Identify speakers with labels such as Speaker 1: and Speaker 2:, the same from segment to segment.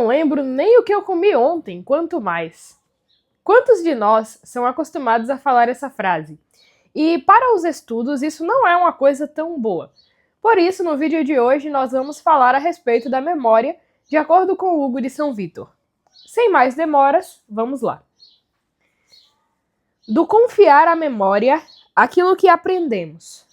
Speaker 1: não lembro nem o que eu comi ontem, quanto mais. Quantos de nós são acostumados a falar essa frase? E para os estudos, isso não é uma coisa tão boa. Por isso, no vídeo de hoje, nós vamos falar a respeito da memória, de acordo com Hugo de São Vítor. Sem mais demoras, vamos lá. Do confiar à memória aquilo que aprendemos.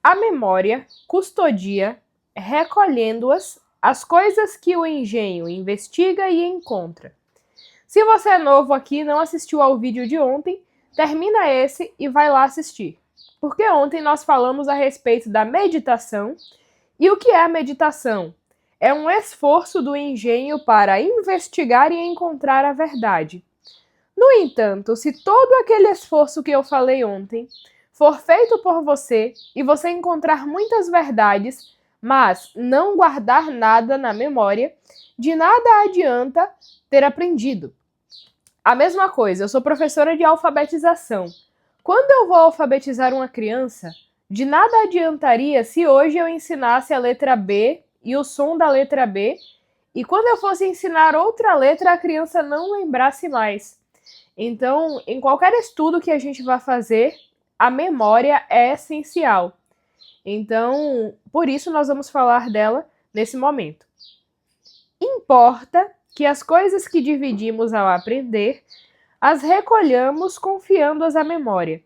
Speaker 1: A memória custodia, recolhendo-as, as coisas que o engenho investiga e encontra. Se você é novo aqui e não assistiu ao vídeo de ontem, termina esse e vai lá assistir. Porque ontem nós falamos a respeito da meditação. E o que é a meditação? É um esforço do engenho para investigar e encontrar a verdade. No entanto, se todo aquele esforço que eu falei ontem for feito por você e você encontrar muitas verdades, mas não guardar nada na memória, de nada adianta ter aprendido. A mesma coisa, eu sou professora de alfabetização. Quando eu vou alfabetizar uma criança, de nada adiantaria se hoje eu ensinasse a letra B e o som da letra B, e quando eu fosse ensinar outra letra, a criança não lembrasse mais. Então, em qualquer estudo que a gente vá fazer, a memória é essencial. Então, por isso nós vamos falar dela nesse momento. Importa que as coisas que dividimos ao aprender, as recolhamos confiando-as à memória.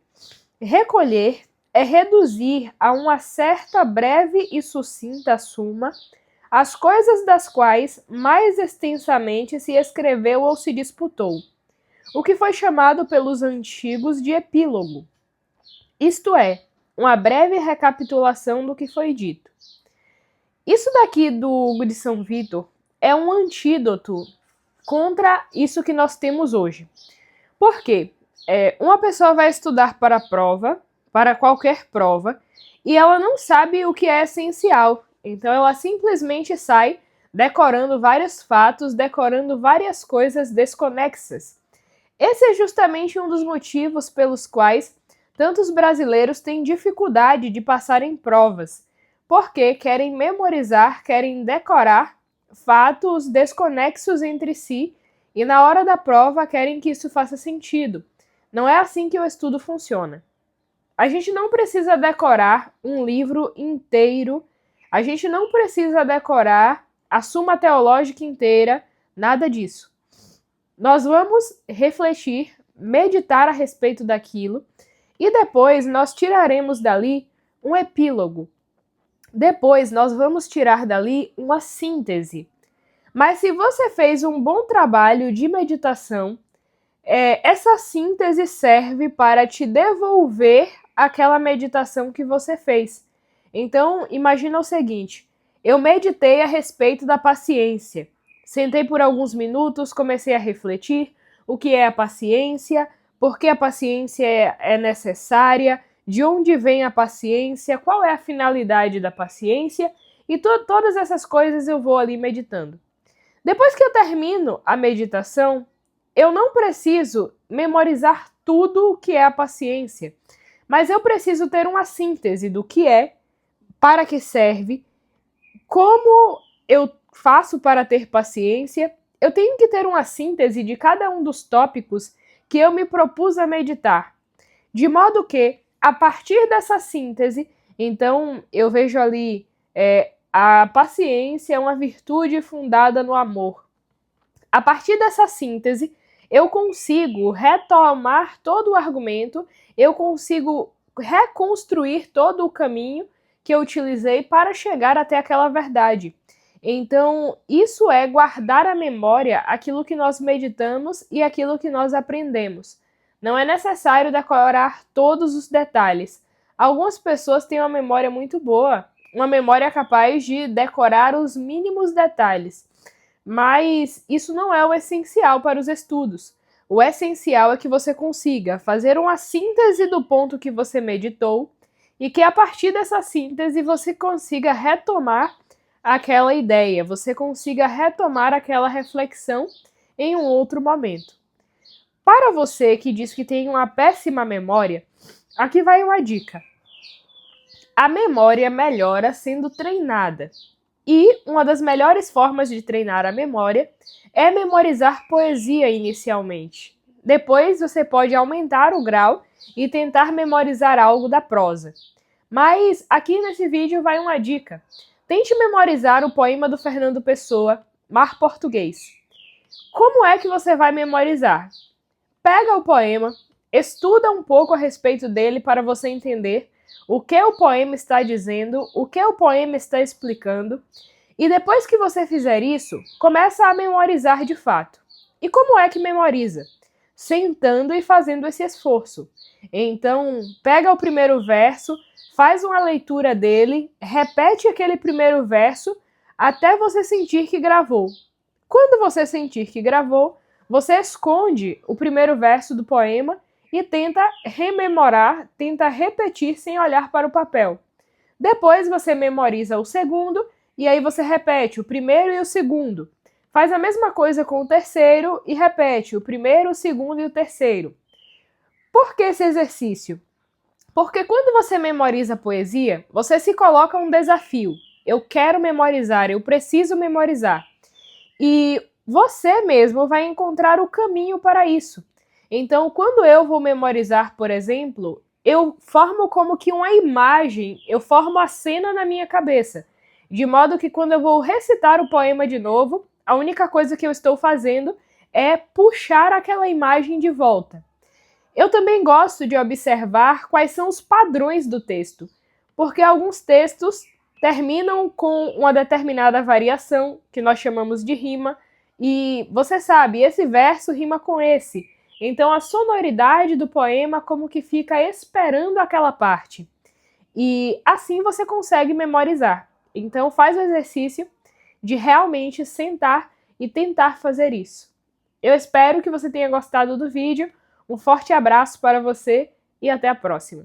Speaker 1: Recolher é reduzir a uma certa breve e sucinta suma as coisas das quais mais extensamente se escreveu ou se disputou, o que foi chamado pelos antigos de epílogo. Isto é, uma breve recapitulação do que foi dito. Isso daqui do Hugo de São Vítor é um antídoto contra isso que nós temos hoje. Por quê? Uma pessoa vai estudar para a prova, para qualquer prova, e ela não sabe o que é essencial. Então ela simplesmente sai decorando vários fatos, decorando várias coisas desconexas. Esse é justamente um dos motivos pelos quais tantos brasileiros têm dificuldade de passar em provas, porque querem memorizar, querem decorar fatos desconexos entre si e na hora da prova querem que isso faça sentido. Não é assim que o estudo funciona. A gente não precisa decorar um livro inteiro, a gente não precisa decorar a Suma Teológica inteira, nada disso. Nós vamos refletir, meditar a respeito daquilo e depois nós tiraremos dali um epílogo. Depois nós vamos tirar dali uma síntese. Mas se você fez um bom trabalho de meditação, essa síntese serve para te devolver aquela meditação que você fez. Então, imagina o seguinte, eu meditei a respeito da paciência. Sentei por alguns minutos, comecei a refletir o que é a paciência, por que a paciência é necessária, de onde vem a paciência, qual é a finalidade da paciência, e todas essas coisas eu vou ali meditando. Depois que eu termino a meditação, eu não preciso memorizar tudo o que é a paciência, mas eu preciso ter uma síntese do que é, para que serve, como eu faço para ter paciência. Eu tenho que ter uma síntese de cada um dos tópicos que eu me propus a meditar, de modo que, a partir dessa síntese, então eu vejo ali a paciência é uma virtude fundada no amor. A partir dessa síntese, eu consigo retomar todo o argumento, eu consigo reconstruir todo o caminho que eu utilizei para chegar até aquela verdade. Então, isso é guardar à memória aquilo que nós meditamos e aquilo que nós aprendemos. Não é necessário decorar todos os detalhes. Algumas pessoas têm uma memória muito boa, uma memória capaz de decorar os mínimos detalhes. Mas isso não é o essencial para os estudos. O essencial é que você consiga fazer uma síntese do ponto que você meditou e que a partir dessa síntese você consiga retomar aquela ideia, você consiga retomar aquela reflexão em um outro momento. Para você que diz que tem uma péssima memória, aqui vai uma dica. A memória melhora sendo treinada. E uma das melhores formas de treinar a memória é memorizar poesia inicialmente. Depois você pode aumentar o grau e tentar memorizar algo da prosa. Mas aqui nesse vídeo vai uma dica. Tente memorizar o poema do Fernando Pessoa, Mar Português. Como é que você vai memorizar? Pega o poema, estuda um pouco a respeito dele para você entender o que o poema está dizendo, o que o poema está explicando, e depois que você fizer isso, começa a memorizar de fato. E como é que memoriza? Sentando e fazendo esse esforço. Então, pega o primeiro verso, faz uma leitura dele, repete aquele primeiro verso até você sentir que gravou. Quando você sentir que gravou, você esconde o primeiro verso do poema e tenta rememorar, tenta repetir sem olhar para o papel. Depois você memoriza o segundo e aí você repete o primeiro e o segundo. Faz a mesma coisa com o terceiro e repete o primeiro, o segundo e o terceiro. Por que esse exercício? Porque quando você memoriza poesia, você se coloca um desafio. Eu quero memorizar, eu preciso memorizar. E você mesmo vai encontrar o caminho para isso. Então, quando eu vou memorizar, por exemplo, eu formo como que uma imagem, eu formo a cena na minha cabeça. De modo que quando eu vou recitar o poema de novo, a única coisa que eu estou fazendo é puxar aquela imagem de volta. Eu também gosto de observar quais são os padrões do texto, porque alguns textos terminam com uma determinada variação, que nós chamamos de rima, e você sabe, esse verso rima com esse. Então a sonoridade do poema como que fica esperando aquela parte. E assim você consegue memorizar. Então faz o exercício de realmente sentar e tentar fazer isso. Eu espero que você tenha gostado do vídeo. Um forte abraço para você e até a próxima!